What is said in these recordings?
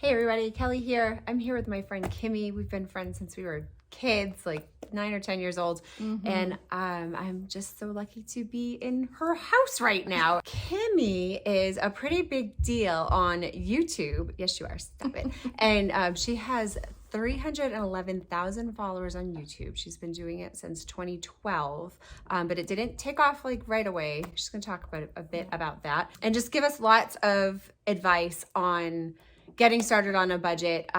Hey everybody, Kelly here. I'm here with my friend Kimmy. We've been friends since we were kids, like 9 or 10 years old. And I'm just so lucky to be in her house right now. Kimmy is a pretty big deal on YouTube. Yes, you are. Stop it. And she has 311,000 followers on YouTube. She's been doing it since 2012, but it didn't take off like right away. She's gonna talk about a bit about that and just give us lots of advice on getting started on a budget,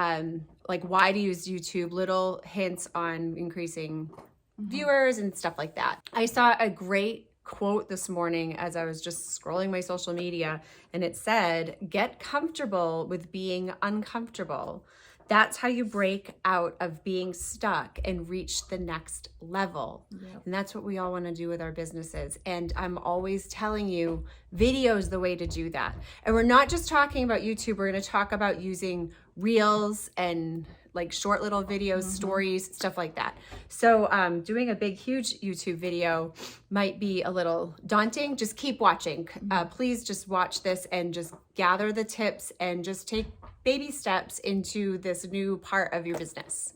like why to use YouTube, little hints on increasing viewers and stuff like that. I saw a great quote this morning as I was just scrolling my social media, and it said, "Get comfortable with being uncomfortable. That's how you break out of being stuck and reach the next level." Yep. And that's what we all want to do with our businesses. And I'm always telling you, video is the way to do that. And we're not just talking about YouTube. We're going to talk about using reels and like short little videos, stories, stuff like that. So doing a big, huge YouTube video might be a little daunting. Just keep watching. Please just watch this and just gather the tips and just take baby steps into this new part of your business.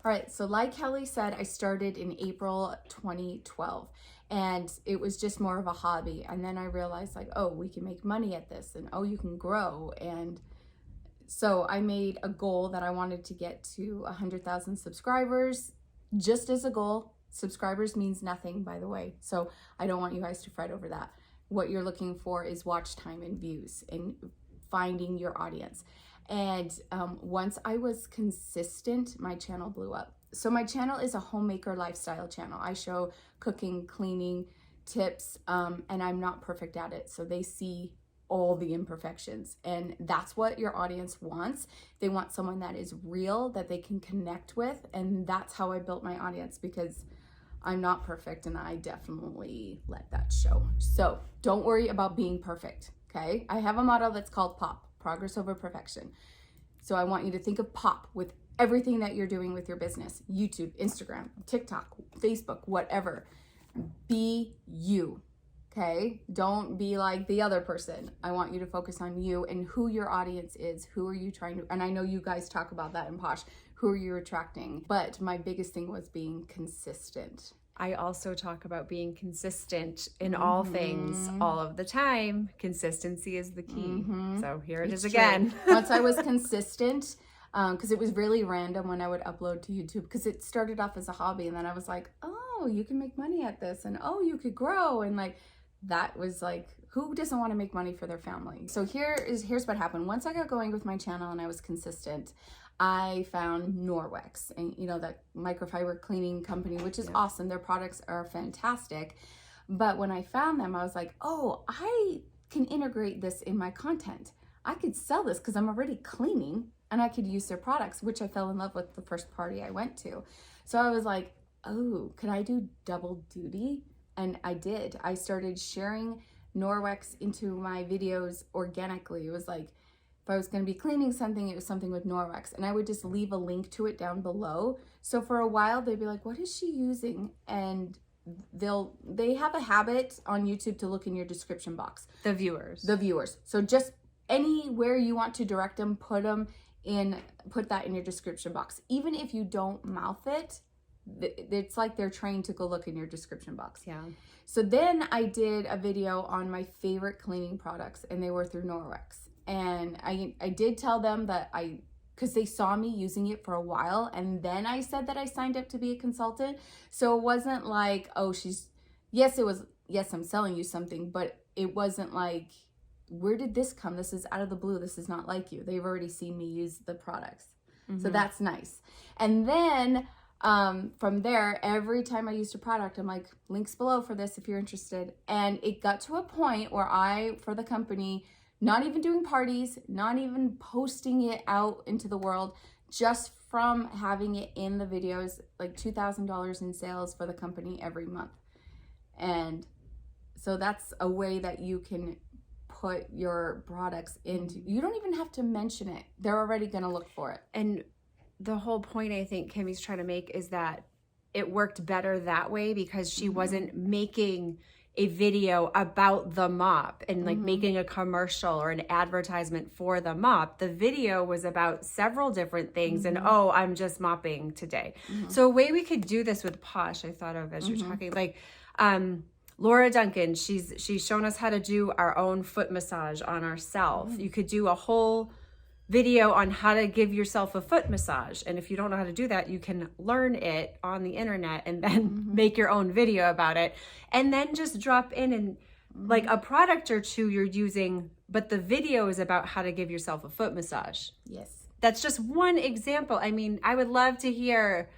All right, so like Kelly said, I started in April 2012, and it was just more of a hobby. And then I realized like, oh, we can make money at this, and oh, you can grow. And so I made a goal that I wanted to get to 100,000 subscribers, just as a goal. Subscribers means nothing, by the way. So I don't want you guys to fret over that. What you're looking for is watch time and views and finding your audience. And once I was consistent, my channel blew up. So my channel is a homemaker lifestyle channel. I show cooking, cleaning, tips, and I'm not perfect at it. So they see all the imperfections, and that's what your audience wants. They want someone that is real, that they can connect with, and that's how I built my audience, because I'm not perfect, and I definitely let that show. So don't worry about being perfect, okay? I have a motto that's called POP, progress over perfection. So I want you to think of POP with everything that you're doing with your business: YouTube, Instagram, TikTok, Facebook, whatever. Be you. Okay, don't be like the other person. I want you to focus on you and who your audience is. Who are you trying to, and I know you guys talk about that in Posh, who are you attracting? But my biggest thing was being consistent. I also talk about being consistent in all things, all of the time. Consistency is the key. So here it is again. Once I was consistent, because it was really random when I would upload to YouTube, because it started off as a hobby, and then I was like, oh, you can make money at this, and oh, you could grow, and like, that was like, who doesn't want to make money for their family? So here's what happened. Once I got going with my channel and I was consistent, I found Norwex, and you know, that microfiber cleaning company, which is awesome. Their products are fantastic. But when I found them, I was like, oh, I can integrate this in my content. I could sell this because I'm already cleaning, and I could use their products, which I fell in love with the first party I went to. So I was like, oh, could I do double duty? And I did. I started sharing Norwex into my videos organically. It was like, if I was going to be cleaning something, it was something with Norwex, and I would just leave a link to it down below. So for a while, they'd be like, what is she using? And they have a habit on YouTube to look in your description box. The viewers. So just anywhere you want to direct them, put that in your description box. Even if you don't mouth it, it's like they're trained to go look in your description box. Yeah. So then I did a video on my favorite cleaning products, and they were through Norwex. And I did tell them that because they saw me using it for a while, and then I said that I signed up to be a consultant. So it wasn't like, oh, yes, I'm selling you something, but it wasn't like, where did this come? This is out of the blue. This is not like you. They've already seen me use the products. So that's nice. And then from there, every time I used a product, I'm like, links below for this if you're interested. And it got to a point where for the company, not even doing parties, not even posting it out into the world, just from having it in the videos, like $2,000 in sales for the company every month. And so that's a way that you can put your products into. You don't even have to mention it. They're already going to look for it. And the whole point I think Kimmy's trying to make is that it worked better that way, because she wasn't making a video about the mop and like making a commercial or an advertisement for the mop. The video was about several different things and, oh, I'm just mopping today. So a way we could do this with Posh, I thought of as you're talking, like Laura Duncan, she's shown us how to do our own foot massage on ourselves. You could do a whole video on how to give yourself a foot massage. And if you don't know how to do that, you can learn it on the internet and then make your own video about it. And then just drop in and like a product or two you're using, but the video is about how to give yourself a foot massage. Yes. That's just one example. I mean, I would love to hear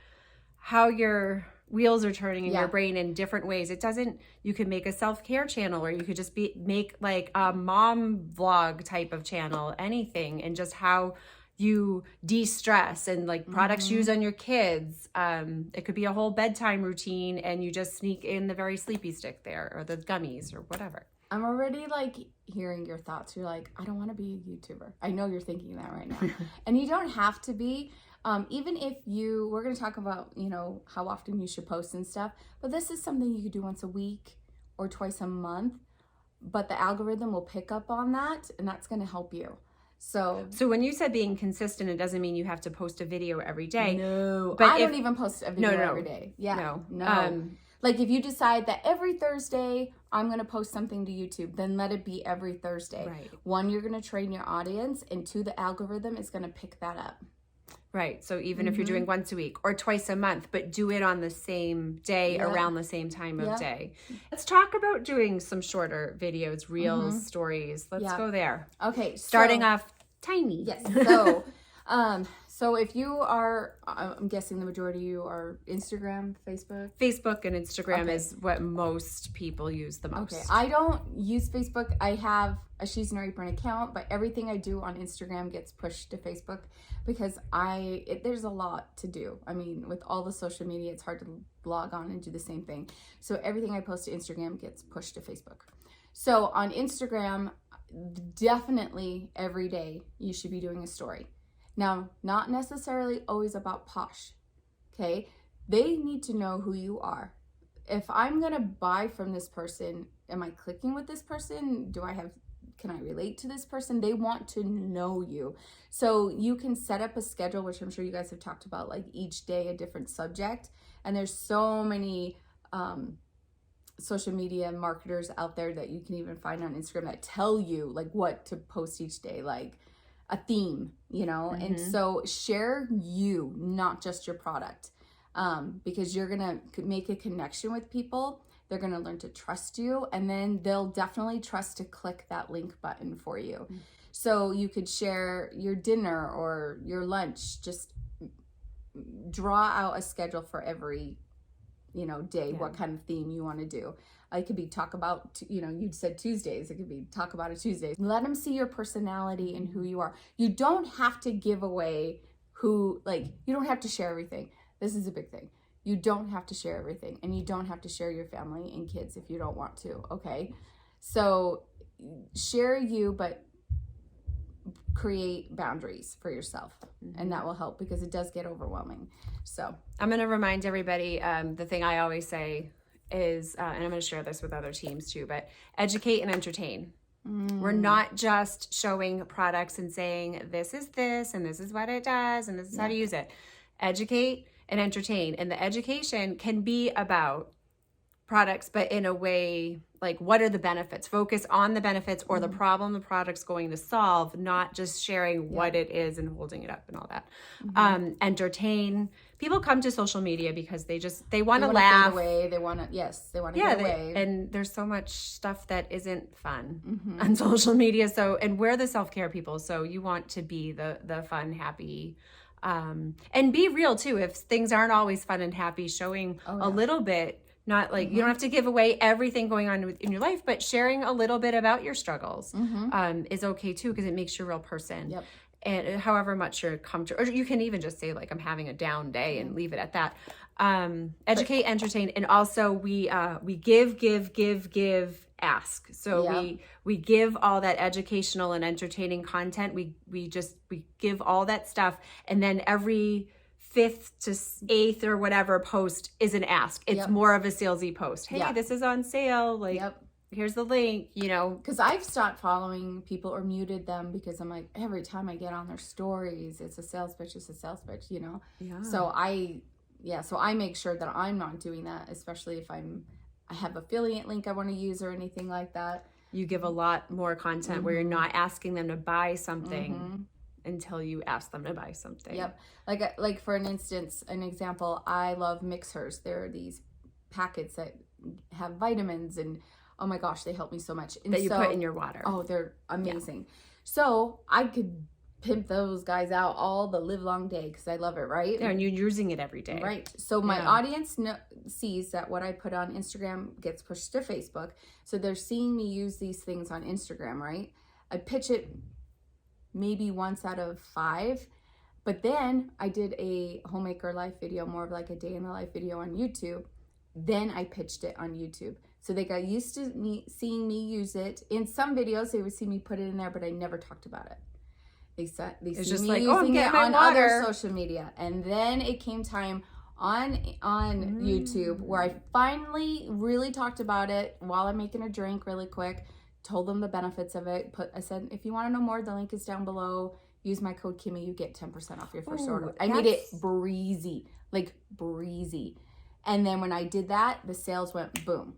how your wheels are turning in your brain in different ways. It doesn't, you could make a self-care channel, or you could just make like a mom vlog type of channel, anything, and just how you de-stress and like products used on your kids. It could be a whole bedtime routine and you just sneak in the very sleepy stick there or the gummies or whatever. I'm already like hearing your thoughts. You're like, I don't want to be a YouTuber. I know you're thinking that right now. And you don't have to be. Even if we're going to talk about, how often you should post and stuff, but this is something you could do once a week or twice a month, but the algorithm will pick up on that and that's going to help you. So when you said being consistent, it doesn't mean you have to post a video every day. No, but I don't even post a video every day. Yeah, no. Like if you decide that every Thursday I'm going to post something to YouTube, then let it be every Thursday. Right. One, you're going to train your audience, and two, the algorithm is going to pick that up. Right. So even if you're doing once a week or twice a month, but do it on the same day around the same time of day. Let's talk about doing some shorter videos, reels, stories. Let's go there. Okay. Starting off tiny. Yes. So if you are, I'm guessing the majority of you are Instagram, Facebook? Facebook and Instagram is what most people use the most. Okay. I don't use Facebook. I have a She's in Her Apron account, but everything I do on Instagram gets pushed to Facebook because there's a lot to do. I mean, with all the social media, it's hard to log on and do the same thing. So everything I post to Instagram gets pushed to Facebook. So on Instagram, definitely every day you should be doing a story. Now, not necessarily always about Posh, okay? They need to know who you are. If I'm gonna buy from this person, am I clicking with this person? Can I relate to this person? They want to know you. So you can set up a schedule, which I'm sure you guys have talked about, like each day a different subject. And there's so many social media marketers out there that you can even find on Instagram that tell you like what to post each day, like a theme, and so share you, not just your product, because you're gonna make a connection with people. They're gonna learn to trust you, and then they'll definitely trust to click that link button for you. So you could share your dinner or your lunch. Just draw out a schedule for every day, what kind of theme you want to do. It could be talk about, you said Tuesdays. It could be talk about a Tuesday. Let them see your personality and who you are. You don't have to give away you don't have to share everything. This is a big thing. You don't have to share everything, and you don't have to share your family and kids if you don't want to, okay? So share you, but create boundaries for yourself, and that will help because it does get overwhelming. So I'm going to remind everybody, the thing I always say is, and I'm going to share this with other teams too, but educate and entertain. We're not just showing products and saying this is this and this is what it does and this is how to use it. Educate and entertain. And the education can be about products, but in a way, like what are the benefits? Focus on the benefits or the problem the product's going to solve, not just sharing what it is and holding it up and all that. Entertain. People come to social media because they want to laugh. They want to get away. And there's so much stuff that isn't fun on social media. So, and we're the self-care people. So you want to be the fun, happy, and be real too. If things aren't always fun and happy, showing a little bit. Not like you don't have to give away everything going on in your life, but sharing a little bit about your struggles is okay too, because it makes you a real person. Yep. And however much you're comfortable, or you can even just say like, I'm having a down day and leave it at that. Educate, entertain, and also we give, ask. So we give all that educational and entertaining content. We give all that stuff, and then every 5th to 8th or whatever post is an ask. It's more of a salesy post. Hey, this is on sale. Like, here's the link, you know. Because I've stopped following people or muted them because I'm like, every time I get on their stories, it's a sales pitch, you know. Yeah. So I make sure that I'm not doing that, especially if I have affiliate link I want to use or anything like that. You give a lot more content where you're not asking them to buy something until you ask them to buy something. Yep. Like for an example, I love mixers. There are these packets that have vitamins and oh my gosh, they help me so much. And that you put in your water. Oh, they're amazing. Yeah. So I could pimp those guys out all the live long day because I love it, right? Yeah, and you're using it every day. Right. So my audience sees that what I put on Instagram gets pushed to Facebook. So they're seeing me use these things on Instagram, right? I pitch it maybe once out of 5. But then I did a homemaker life video, more of like a day in the life video on YouTube. Then I pitched it on YouTube. So they got used to me seeing me use it. In some videos, they would see me put it in there, but I never talked about it. They see just me like, using it on other social media. And then it came time on YouTube where I finally really talked about it while I'm making a drink really quick. Told them the benefits of it. I said, if you want to know more, the link is down below. Use my code Kimmy. You get 10% off your first order. I made it breezy. Like breezy. And then when I did that, the sales went boom.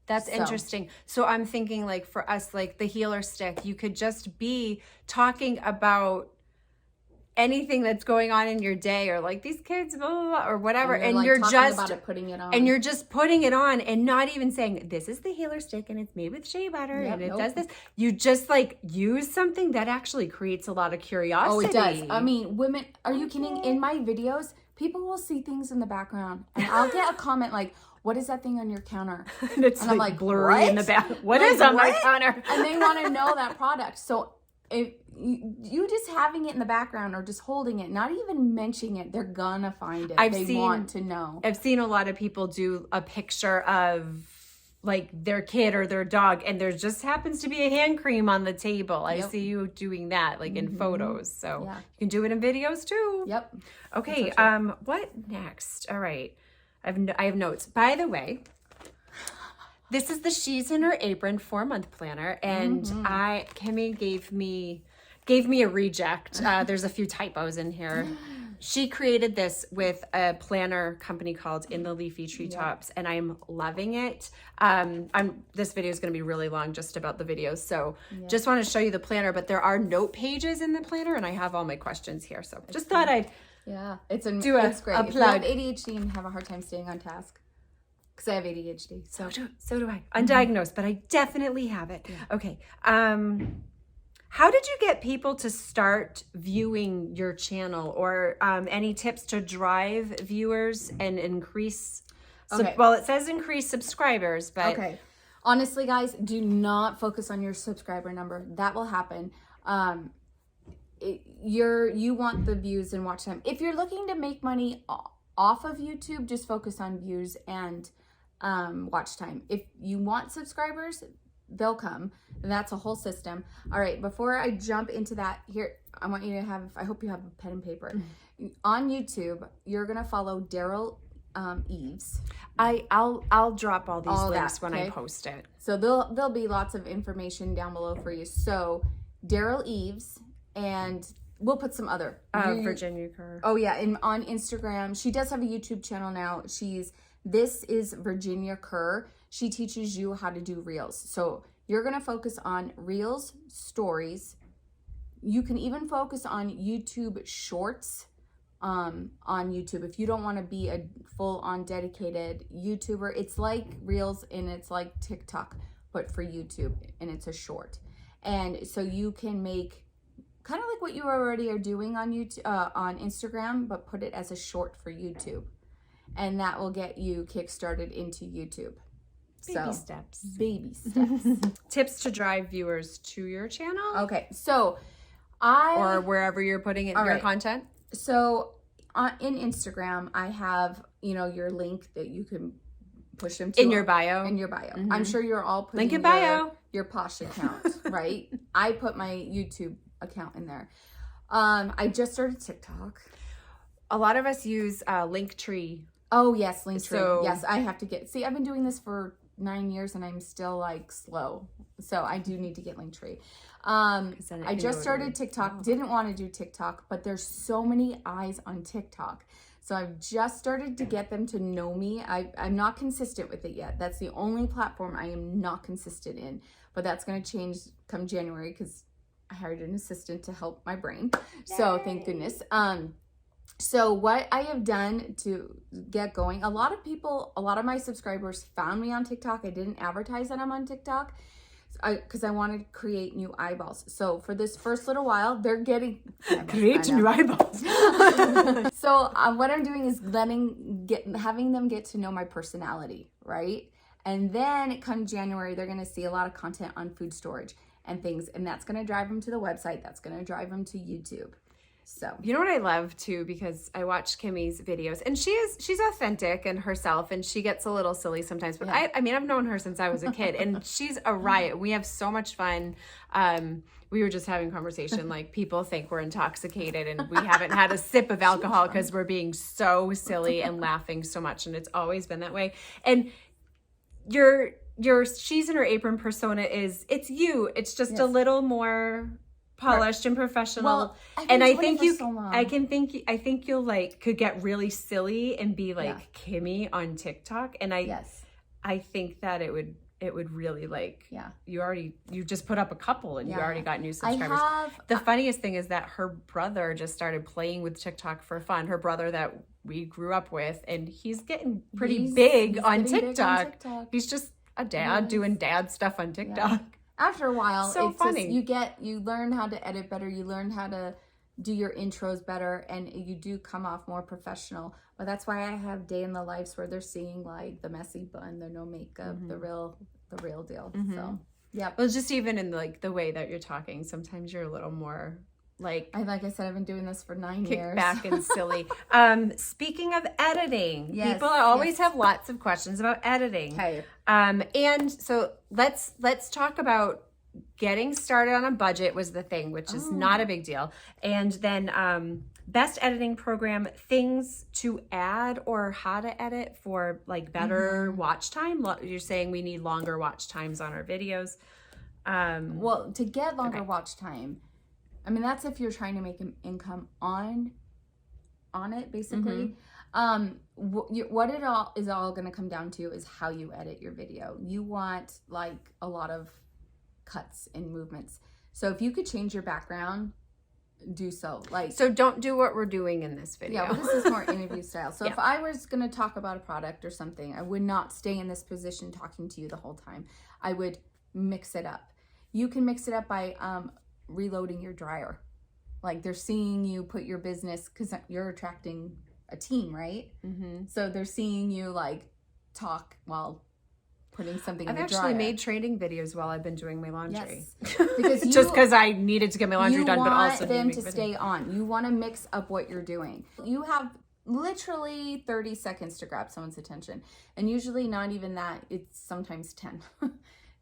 That's interesting. So I'm thinking like for us, like the healer stick, you could just be talking about anything that's going on in your day or like these kids, blah, blah, blah, or whatever. And you're just about it, putting it on. And you're just putting it on and not even saying, this is the healer stick and it's made with shea butter and it does this. You just like use something that actually creates a lot of curiosity. Oh, it does. I mean, women, are you kidding? In my videos, people will see things in the background and I'll get a comment like, what is that thing on your counter? And it's and I'm like blurry in the back. What is on my counter? And they want to know that product. So if you just having it in the background or just holding it, not even mentioning it, they're gonna find it. They want to know. I've seen a lot of people do a picture of like their kid or their dog and there just happens to be a hand cream on the table. I see you doing that like in photos. So you can do it in videos too. Yep. Okay, what next? All right. I have notes. By the way, this is the She's in Her Apron 4-month planner, and Kimmy gave me a reject. There's a few typos in here. She created this with a planner company called In the Leafy Treetops, and I'm loving it. This video is going to be really long just about the videos, so just want to show you the planner, but there are note pages in the planner, and I have all my questions here, so just thought I'd it's great. A if you have ADHD and have a hard time staying on task, because I have ADHD. So do I. Undiagnosed, but I definitely have it. Yeah. Okay. How did you get people to start viewing your channel, or any tips to drive viewers and increase? Well, it says increase subscribers, but honestly, guys, do not focus on your subscriber number. That will happen. You want the views and watch time. If you're looking to make money off of YouTube, just focus on views and watch time. If you want subscribers, they'll come, and that's a whole system. All right, before I jump into that, here I want you to have, I hope you have a pen and paper. On YouTube, you're gonna follow Daryl Eves. I'll drop all these links when I post it. So there'll be lots of information down below for you. So Daryl Eves, and we'll put some other Virginia Kerr. Oh yeah, and on Instagram, she does have a YouTube channel now. This is Virginia Kerr. She teaches you how to do reels. So you're gonna focus on reels, stories. You can even focus on YouTube shorts on YouTube. If you don't want to be a full-on dedicated YouTuber, it's like reels and it's like TikTok, but for YouTube, and it's a short. And so you can make kind of like what you already are doing on YouTube, on Instagram, but put it as a short for YouTube. And that will get you kickstarted into YouTube. Baby steps. Tips to drive viewers to your channel. Okay, so or wherever you're putting it, your content. So in Instagram, I have your link that you can push them to in your bio. I'm sure you're all putting link in bio your Posh account, right? I put my YouTube account in there. I just started TikTok. a lot of us use Linktree. Oh yes, Linktree. So- yes, I have to get. See, I've been doing this for 9 years and I'm still like slow. So I do need to get Linktree. then it I can just go started to- TikTok. Didn't want to do TikTok, but there's so many eyes on TikTok. So I've just started to get them to know me. I'm not consistent with it yet. That's the only platform I am not consistent in. But that's going to change come January because I hired an assistant to help my brain. So thank goodness. So what I have done to get going, a lot of my subscribers found me on TikTok. I didn't advertise that I'm on TikTok because I wanted to create new eyeballs. So for this first little while, they're getting Create new eyeballs. So what I'm doing is having them get to know my personality, right? And then come January, they're going to see a lot of content on food storage and things, and that's going to drive them to the website. That's going to drive them to YouTube. So You know what I love too, because I watch Kimmy's videos and she's authentic and herself, and she gets a little silly sometimes, but I mean, I've known her since I was a kid and she's a riot. We have so much fun. We were just having conversation, like people think we're intoxicated and we haven't had a sip of alcohol because we're being so silly and laughing so much. And it's always been that way. And your she's in her apron persona it's you. It's just a little more polished and professional. Well, I think you'll like could get really silly and be like Kimmy on TikTok. And I think that it would really like you just put up a couple and you already got new subscribers. The funniest thing is that her brother just started playing with TikTok for fun. Her brother that we grew up with, and he's getting pretty big on TikTok. He's just a dad doing dad stuff on TikTok. Yeah. After a while, So it's funny. just, you learn how to edit better, you learn how to do your intros better, and you do come off more professional. But that's why I have day in the lives where they're seeing like the messy bun, the no makeup, the real deal. So Well, just even in like the way that you're talking, sometimes you're a little more like I said, I've been doing this for 9 years. back and silly. Speaking of editing, Yes, people always have lots of questions about editing. Okay. And so let's talk about getting started on a budget was the thing, which is not a big deal. And then best editing program, things to add or how to edit for like better watch time. You're saying we need longer watch times on our videos. Well, to get longer watch time, I mean, that's if you're trying to make an income on it, basically. What it all is going to come down to is how you edit your video. You want like a lot of cuts and movements. So if you could change your background, do so. Like, So don't do what we're doing in this video. yeah, well, this is more interview style. So if I was going to talk about a product or something, I would not stay in this position talking to you the whole time. I would mix it up. You can mix it up by reloading your dryer. Like they're seeing you put your business, because you're attracting a team, right? So they're seeing you like talk while putting something in the dryer. I've actually made training videos while I've been doing my laundry. Yes. Because just because I needed to get my laundry done, but also you want them to stay on. You want to mix up what you're doing. You have literally 30 seconds to grab someone's attention, and usually not even that. It's sometimes 10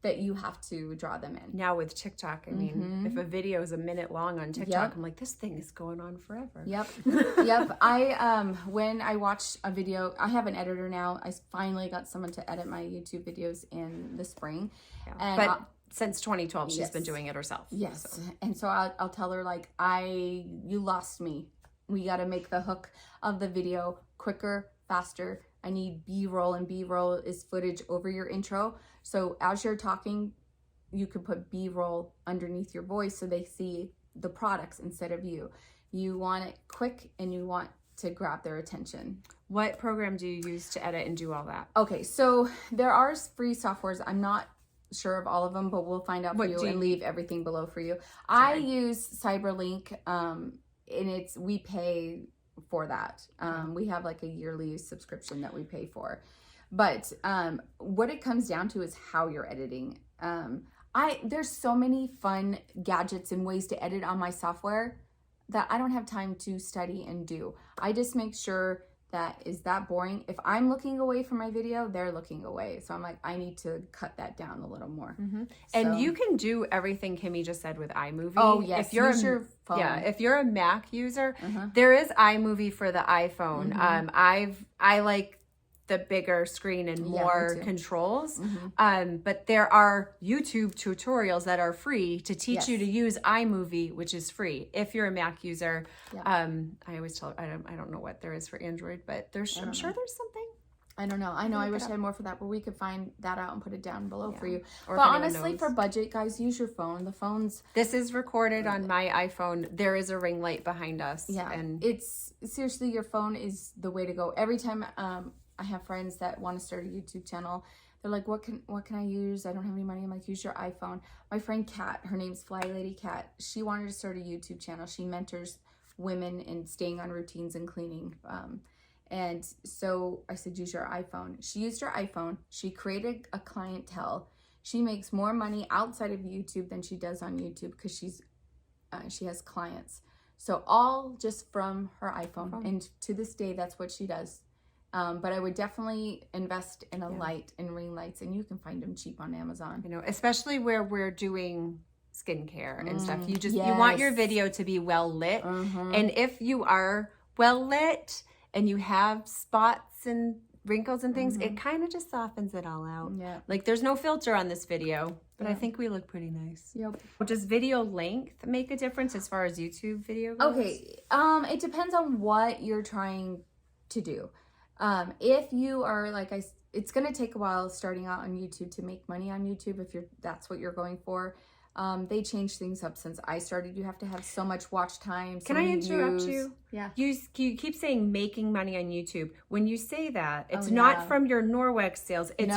that you have to draw them in. Now with TikTok, I mean, if a video is a minute long on TikTok, I'm like, this thing is going on forever. Yep. When I watch a video, I have an editor now. I finally got someone to edit my YouTube videos in the spring. Yeah. And But since 2012, she's been doing it herself. Yes. So. And so I'll tell her like, you lost me. We got to make the hook of the video quicker, faster. I need B-roll, and B-roll is footage over your intro. So as you're talking, you could put B-roll underneath your voice so they see the products instead of you. You want it quick and you want to grab their attention. What program do you use to edit and do all that? Okay, so there are free softwares. I'm not sure of all of them, but we'll find out for you and leave everything below for you. I use Cyberlink, and we pay for that. We have like a yearly subscription that we pay for. But what it comes down to is how you're editing. There's so many fun gadgets and ways to edit on my software that I don't have time to study and do. I just make sure that is that boring. If I'm looking away from my video, they're looking away. So I'm like, I need to cut that down a little more. And you can do everything Kimmy just said with iMovie. Oh, yes. If you're Use your phone. Yeah, if you're a Mac user, there is iMovie for the iPhone. I like the bigger screen and more controls. But there are YouTube tutorials that are free to teach you to use iMovie, which is free. If you're a Mac user, I always tell, I don't know what there is for Android, but I'm sure there's something. I don't know. I wish I had more for that, but we could find that out and put it down below for you. Or but honestly, for budget, guys, use your phone. The phone's... This is recorded on my iPhone. There is a ring light behind us. Yeah, and it's seriously, your phone is the way to go. Every time I have friends that want to start a YouTube channel, they're like, what can I use? I don't have any money. I'm like, use your iPhone. My friend Kat, her name's Fly Lady Kat. She wanted to start a YouTube channel. She mentors women in staying on routines and cleaning. And so I said, use your iPhone. She used her iPhone. She created a clientele. She makes more money outside of YouTube than she does on YouTube because she has clients. So all just from her iPhone. And to this day, that's what she does. But I would definitely invest in a light and ring lights, and you can find them cheap on Amazon. You know, especially where we're doing skincare and stuff. You just you want your video to be well lit, and if you are well lit and you have spots and wrinkles and things, it kind of just softens it all out. Yeah, like there's no filter on this video, but I think we look pretty nice. Yep. Does video length make a difference as far as YouTube video goes? Okay, it depends on what you're trying to do. If you are it's going to take a while starting out on YouTube to make money on YouTube. If that's what you're going for. They changed things up since I started. You have to have so much watch time. Can I interrupt you? Yeah. You keep saying making money on YouTube. When you say that, it's not from your Norwex sales. It's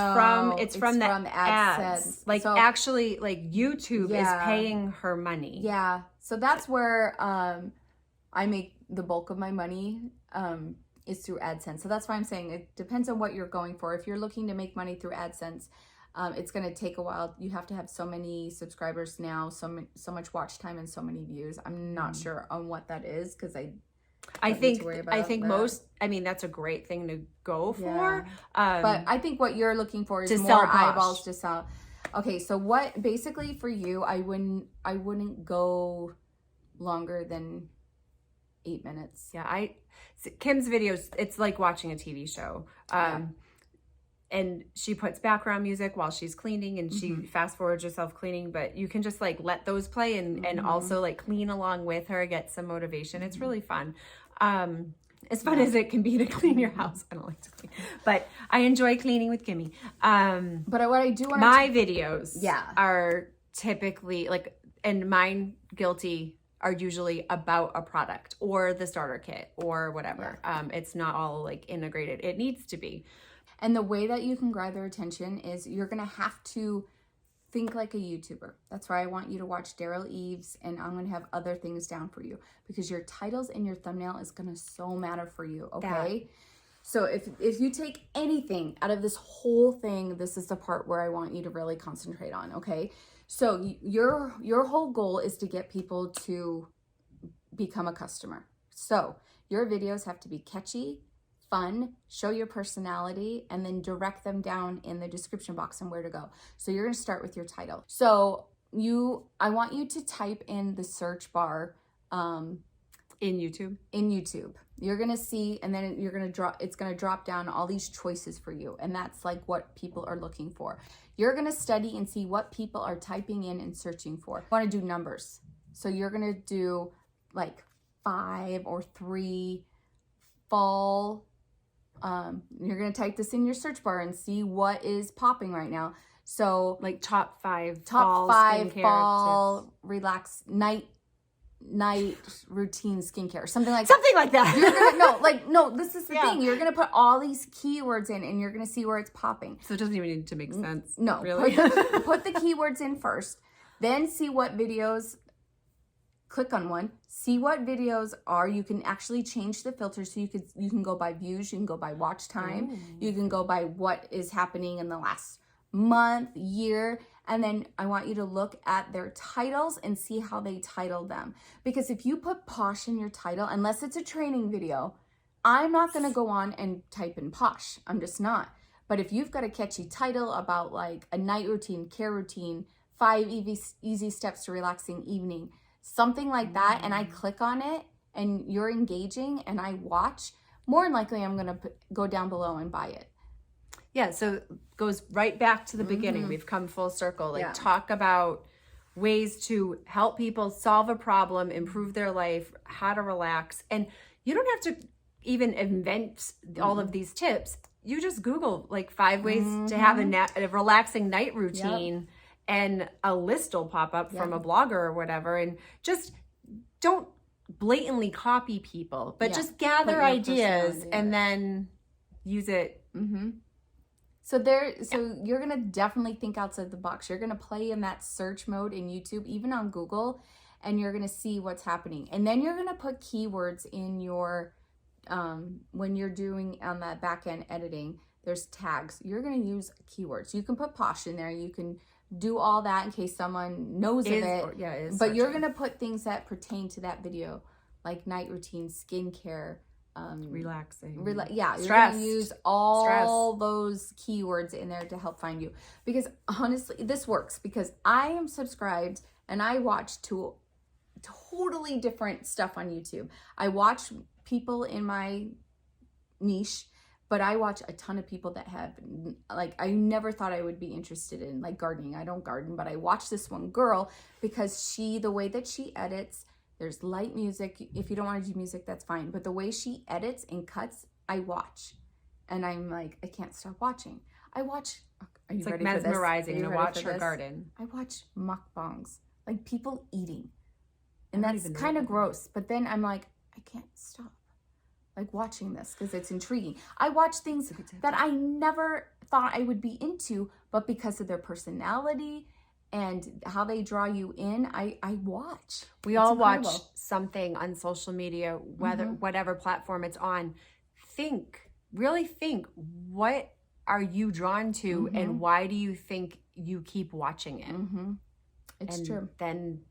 from the ads. Like actually, like YouTube is paying her money. Yeah. So that's where I make the bulk of my money. Is through AdSense. So that's why I'm saying it depends on what you're going for. If you're looking to make money through AdSense, it's going to take a while. You have to have so many subscribers now, so much watch time and so many views. I'm not sure on what that is because I think most, I mean, that's a great thing to go for. But I think what you're looking for is more eyeballs to sell. Okay, so what basically for you, I wouldn't go longer than 8 minutes. Yeah, Kim's videos, it's like watching a TV show. And she puts background music while she's cleaning, and she fast forwards herself cleaning, but you can just like let those play and also like clean along with her, get some motivation. It's really fun. As fun as it can be to clean your house. I don't like to clean, but I enjoy cleaning with Kimmy. But what I do want my videos are typically like, and mine guilty are usually about a product or the starter kit or whatever. It's not all like integrated. It needs to be. And the way that you can grab their attention is you're going to have to think like a YouTuber. That's why I want you to watch Daryl Eves, and I'm going to have other things down for you because your titles and your thumbnail is going to so matter for you, okay? So if you take anything out of this whole thing, this is the part where I want you to really concentrate on, okay? So your whole goal is to get people to become a customer. So your videos have to be catchy, fun, show your personality, and then direct them down in the description box and where to go. So you're going to start with your title. So I want you to type in the search bar in YouTube. You're going to see, and then it's going to drop down all these choices for you. And that's like what people are looking for. You're going to study and see what people are typing in and searching for. You want to do numbers. So you're going to do like 5 or 3 fall. You're going to type this in your search bar and see what is popping right now. So like top 5 fall relax night routine skincare, something like that. You're gonna this is the thing. You're gonna put all these keywords in and you're gonna see where it's popping. So it doesn't even need to make sense. No, really. Put the keywords in first, then see what videos. Click on one, see what videos are. You can actually change the filter, so you can go by views, you can go by watch time, you can go by what is happening in the last month, year, and then I want you to look at their titles and see how they title them. Because if you put posh in your title, unless it's a training video, I'm not going to go on and type in posh. I'm just not. But if you've got a catchy title about like a night routine, care routine, 5 easy steps to relaxing evening, something like that, and I click on it and you're engaging and I watch, more than likely I'm going to go down below and buy it. Yeah, so it goes right back to the beginning. We've come full circle. Like, talk about ways to help people solve a problem, improve their life, how to relax. And you don't have to even invent all of these tips. You just Google like 5 ways to have a relaxing night routine, and a list will pop up from a blogger or whatever. And just don't blatantly copy people, but just gather ideas and then use it. So you're going to definitely think outside the box. You're going to play in that search mode in YouTube, even on Google, and you're going to see what's happening. And then you're going to put keywords in your, when you're doing on that back end editing, there's tags. You're going to use keywords. You can put posh in there. You can do all that in case someone knows of it. But you're going to put things that pertain to that video, like night routine, skincare, relaxing. You're going to use all those keywords in there to help find you. Because honestly, this works because I am subscribed and I watch to totally different stuff on YouTube. I watch people in my niche, but I watch a ton of people that have, like, I never thought I would be interested in, like, gardening. I don't garden, but I watch this one girl because the way that she edits, there's light music. If you don't want to do music, that's fine. But the way she edits and cuts, I watch. And I'm like, I can't stop watching. I watch, are you ready for this? It's like mesmerizing to watch her garden. I watch mukbangs, like people eating. And that's kind of gross. But then I'm like, I can't stop, like, watching this because it's intriguing. I watch things that I never thought I would be into, but because of their personality and how they draw you in, I watch. We all watch something on social media, whatever platform it's on. Really think, what are you drawn to and why do you think you keep watching it? It's true. Then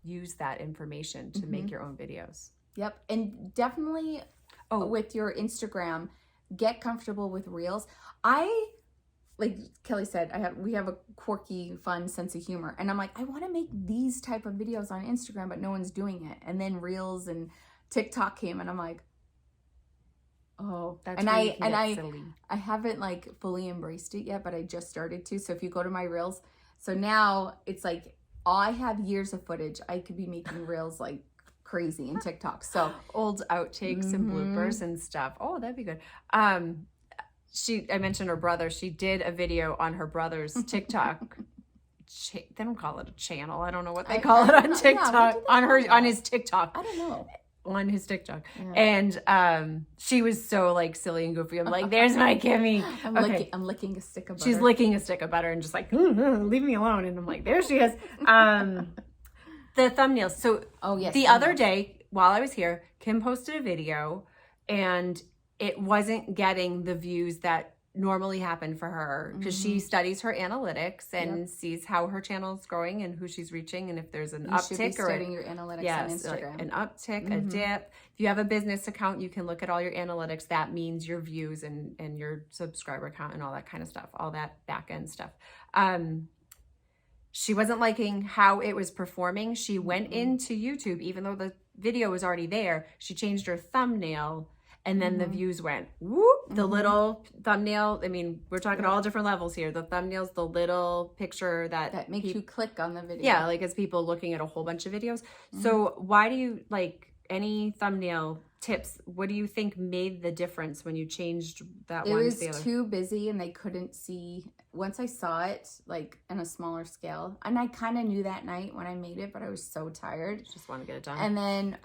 use that information to make your own videos. Yep. And definitely with your Instagram, get comfortable with reels. Like Kelly said, we have a quirky, fun sense of humor. And I'm like, I want to make these type of videos on Instagram, but no one's doing it. And then Reels and TikTok came and I'm like, oh, that's silly. I haven't like fully embraced it yet, but I just started to. So if you go to my Reels, so now it's like, I have years of footage. I could be making Reels like crazy in TikTok. So old outtakes and bloopers and stuff. Oh, that'd be good. I mentioned her brother. She did a video on her brother's TikTok. They don't call it a channel. I don't know what they call it on TikTok. On his TikTok. I don't know. On his TikTok. Yeah. And she was so like silly and goofy. I'm like, there's my Kimmy. I'm licking a stick of butter. She's licking a stick of butter and just like, leave me alone. And I'm like, there she is. The thumbnails. So the other day while I was here, Kim posted a video and it wasn't getting the views that normally happen for her because she studies her analytics and sees how her channel is growing and who she's reaching and if there's an uptick or your analytics on Instagram. An uptick, a dip. If you have a business account, you can look at all your analytics. That means your views and your subscriber count and all that kind of stuff, all that back end stuff. She wasn't liking how it was performing. She went into YouTube, even though the video was already there. She changed her thumbnail. And then the views went, whoop, the little thumbnail. I mean, we're talking all different levels here. The thumbnail's the little picture that makes you click on the video. Yeah, like as people looking at a whole bunch of videos. So why do you, like, any thumbnail tips, what do you think made the difference when you changed that one to the other? It was too busy and they couldn't see. Once I saw it, like, in a smaller scale, and I kind of knew that night when I made it, but I was so tired. Just want to get it done. And then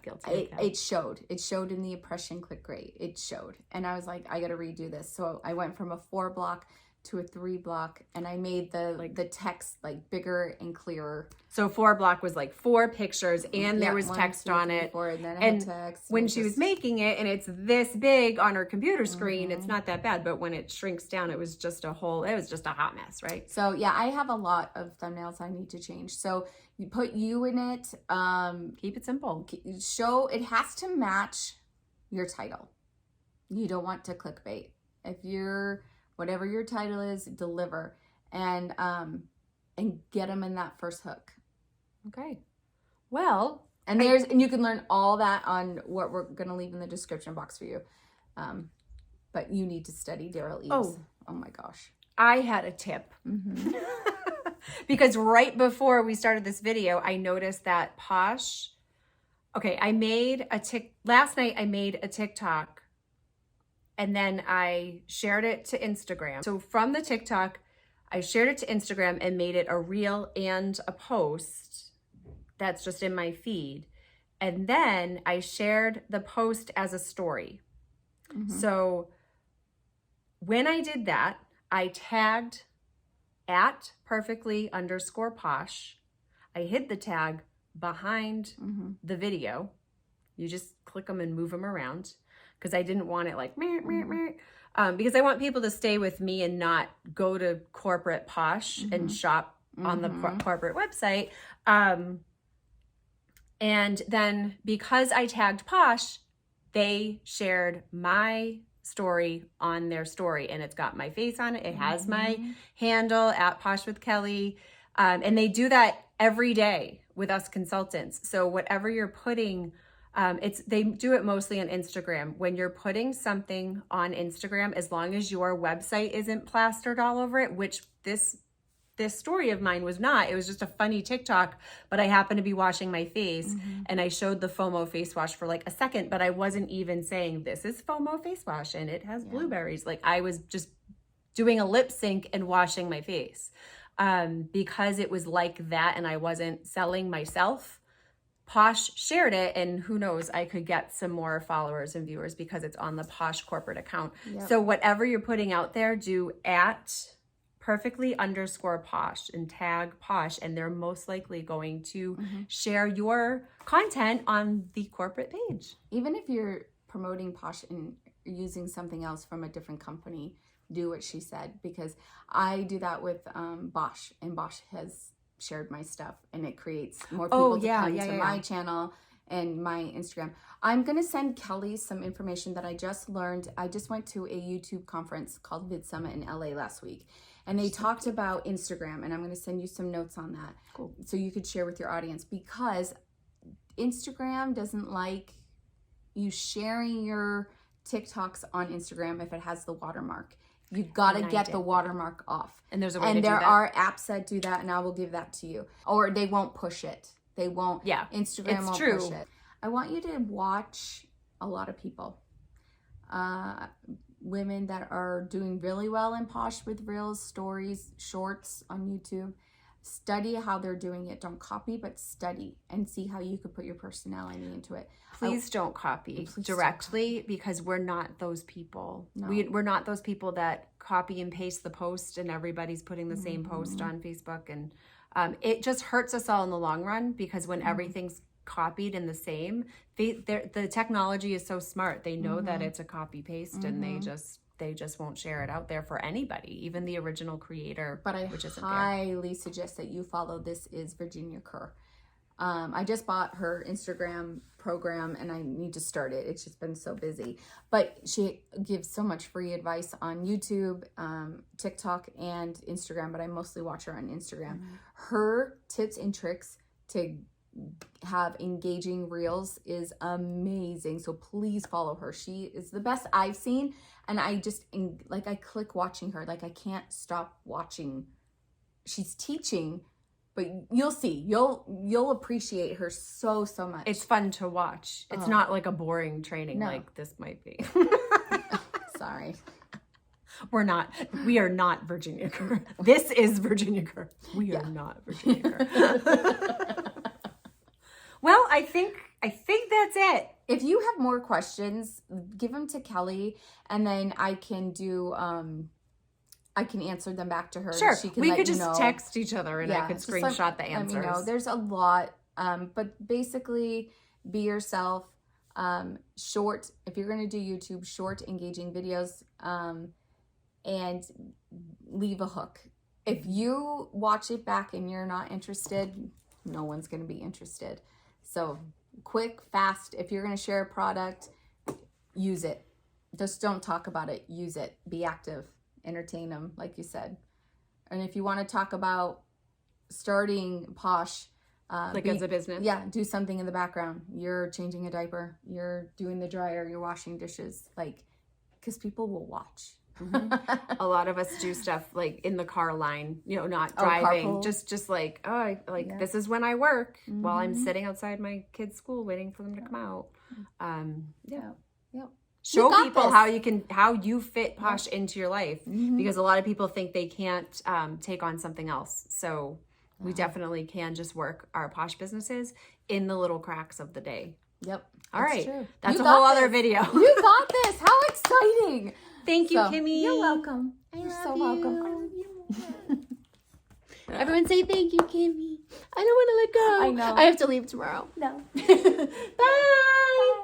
it showed. It showed in the impression click rate. It showed. And I was like, I got to redo this. So I went from a 4 block to a 3 block and I made the text like bigger and clearer. So 4 block was like 4 pictures and there was text on it. 4, and then I had text. When she was making it and it's this big on her computer screen, it's not that bad. But when it shrinks down, it was just a hot mess, right? So yeah, I have a lot of thumbnails I need to change. So you put you in it. Keep it simple. It has to match your title. You don't want to clickbait. If you're, whatever your title is, deliver and get them in that first hook. Okay. Well, and you can learn all that on what we're going to leave in the description box for you. But you need to study Daryl Eves. Oh my gosh. I had a tip. Because right before we started this video, I noticed that Posh, last night I made a TikTok and then I shared it to Instagram. So from the TikTok, I shared it to Instagram and made it a reel and a post that's just in my feed. And then I shared the post as a story. So when I did that, I tagged at perfectly_posh. I hid the tag behind the video. You just click them and move them around because I didn't want it like meh, meh, meh. Because I want people to stay with me and not go to corporate Posh and shop on the corporate website. And then because I tagged Posh, they shared my story on their story, and it's got my face on it. It has my handle at Posh with Kelly. And they do that every day with us consultants. So whatever you're putting, they do it mostly on Instagram. When you're putting something on Instagram, as long as your website isn't plastered all over it, which this story of mine was not. It was just a funny TikTok, but I happened to be washing my face and I showed the FOMO face wash for like a second, but I wasn't even saying this is FOMO face wash and it has blueberries. Like I was just doing a lip sync and washing my face. Because it was like that and I wasn't selling myself, Posh shared it, and who knows, I could get some more followers and viewers because it's on the Posh corporate account. So whatever you're putting out there, do at perfectly_posh and tag Posh, and they're most likely going to share your content on the corporate page. Even if you're promoting Posh and using something else from a different company, do what she said, because I do that with Bosch, and Bosch has shared my stuff, and it creates more people to come to my channel and my Instagram. I'm going to send Kelly some information that I just learned. I just went to a YouTube conference called Vid Summit in LA last week, and they talked about Instagram, and I'm going to send you some notes on that. Cool. So you could share with your audience, because Instagram doesn't like you sharing your TikToks on Instagram if it has the watermark. You got to get the watermark off. And there's a way to do that. And there are apps that do that, and I will give that to you. Or they won't push it. They won't. Yeah. Instagram won't push it. I want you to watch a lot of people. Women that are doing really well in Posh with reels, stories, shorts on YouTube. Study how they're doing it. Don't copy, but study and see how you could put your personality into it. Please don't copy directly, because we're not those people. No. We're not those people that copy and paste the post and everybody's putting the same post on Facebook. And it just hurts us all in the long run, because when everything's copied and the same, the technology is so smart. They know that it's a copy paste, and they just won't share it out there for anybody, even the original creator. But I highly suggest that you follow This Is Virginia Kerr. I just bought her Instagram program, and I need to start it. It's just been so busy. But she gives so much free advice on YouTube, TikTok, and Instagram, but I mostly watch her on Instagram. Her tips and tricks to have engaging reels is amazing. So please follow her. She is the best I've seen. And I just, like, I click watching her. Like, I can't stop watching. She's teaching, but you'll see. You'll appreciate her so much. It's fun to watch. It's not like a boring training like this might be. Sorry. We are not Virginia Kerr. This is Virginia Kerr. We are not Virginia Kerr. Well, I think that's it. If you have more questions, give them to Kelly, and then I can do I can answer them back to her. Sure. She can we could just text each other, and I could screenshot the answers. Let me know. There's a lot, but basically, be yourself. Short. If you're going to do YouTube, short, engaging videos, and leave a hook. If you watch it back and you're not interested, no one's going to be interested. So quick, fast. If you're going to share a product, use it. Just don't talk about it. Use it. Be active. Entertain them, like you said. And if you want to talk about starting Posh, as a business. Yeah, do something in the background. You're changing a diaper. You're doing the dryer. You're washing dishes. Like, because people will watch. Mm-hmm. A lot of us do stuff like in the car line, not driving, carpool. just like, this is when I work while I'm sitting outside my kids' school waiting for them to come out. Yep. Show people how you fit Posh into your life, because a lot of people think they can't take on something else. So we definitely can just work our Posh businesses in the little cracks of the day. Yep. All right. True. That's a whole other video. You got this. How exciting. Thank you, Kimmy. You're welcome. You're so welcome. Everyone say thank you, Kimmy. I don't want to let go. I know. I have to leave tomorrow. No. Bye.